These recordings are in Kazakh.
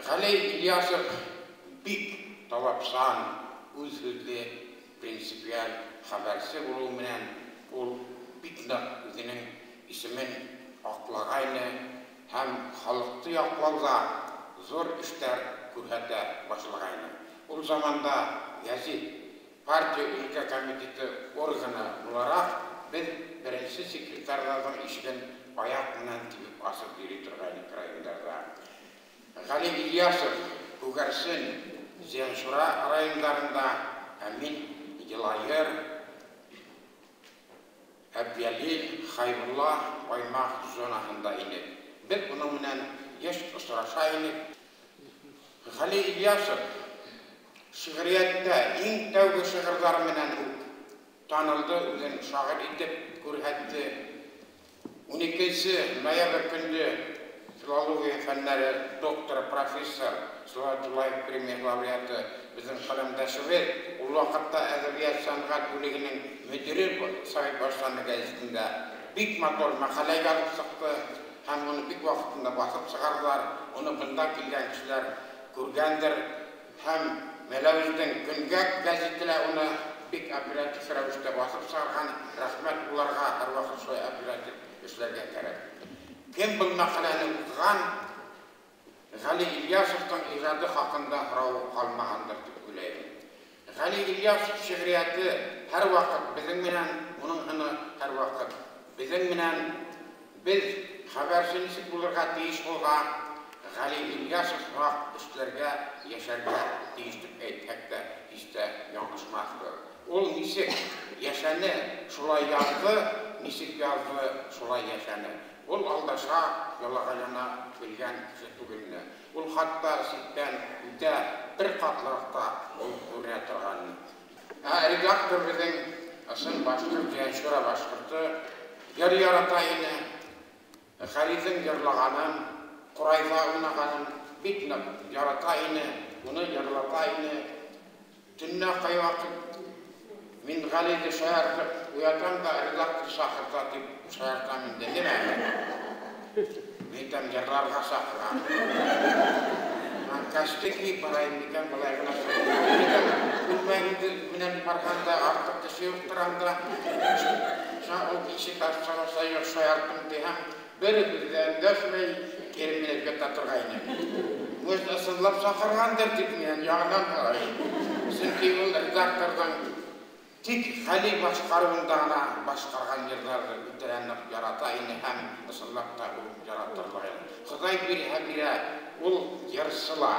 Ғали Ильясов бик талапсан, үз сөзле, принципиал хабарсы болу менен ул бик нык үзенең исемен аклагайны һәм халыкты яклауга зор эшләр күрсәтә башлагайны. Ул заманда гәзит партия өлкә комитеты органы буларак без беренче секретарьлардан ишеген аяк менән тибеп басып йөри торган районнарда. Ғали Ильясов Күгәрсен, Зеншура районнарында Әмин Идилайыр, Әбьялил, Хайбулла, Баймак зонаһында инек. Без буның менән яшь очраша инек. Ғали Ильясов шигъриятта иң тәүге шигырьләре менән танылды, үзен шагыйрь итеп күрсәтте. 12 ноябрь көнне филология фәннәре доктор, профессор, Сулатуллаев премия лауреаты безнең каләмдәшебез, ул вакытта әдәбият сәнгать бүлегенең мөдире Совет башланган гәзитендә бик матур мәкалә язып чыкты һәм моны бик вакытында басып чыгардылар. Уны бында килгән кешеләр күргәндер һәм Мәләвездән Көнгәк гәзитендә уны бик оператив рәвештә басып чыгарган. Рәхмәт уларга, һәрвакыт шулай оператив эшләргә кирәк. Кем бұл мәкаләне укыган, Ғали Ильясовтың иҗаты хакында һорау калмагандыр дип уйлыйм. Ғали Ильясов шигърияты һәр вакыт безнең менән, уның һыны һәр вакыт безнең менән, без хәбәрче булырга тиеш булган Ғали Ильясов вакыт эшләргә, яшәргә тиеш дип әйтсәк тә һич тә яңгышмаслык. Ул ничек яшәне, шулай язды, ничек язды, шулай яшәне. Ул алдаша, яллагайына килгән кеше түгелне. Ул хатта ситтән үтә бер катлыкта ул күрә торган. Редактор безнең асын башкорт, Зеншура башкорты, яр ярата ине. Халидин ярлаганын, Курайга уйнаганын бик нык ярата ине, уны ярлата ине. Төнне кайвакыт мин Ғалиді шаяртып, уятам да редактор шақырта деп шаяртам инде. Неме? Мен там жарларға шақырам. Кәштеки барайын декен, былай ғына шаяртам. Күлмәгінді менен барғанда артық кіші ұқтыранда, ол кеші тасшаласа жоқ шаяртым deyəm, бір-бірден дәшмей керменетке татырғайын. Өз ысынлап шақырғандыр деп менен жағынан қалайын. Сінки ол редактордан тик Ғали башқаруында ғана башқарған жерлерді үтірәніп ярата ине һәм ысынлап та яратырлыгын. Құдай бирә, ул ярсыла,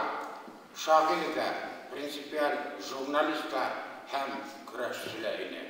шагыйрь да, принципиаль журналист та һәм көрәшчеләр ине.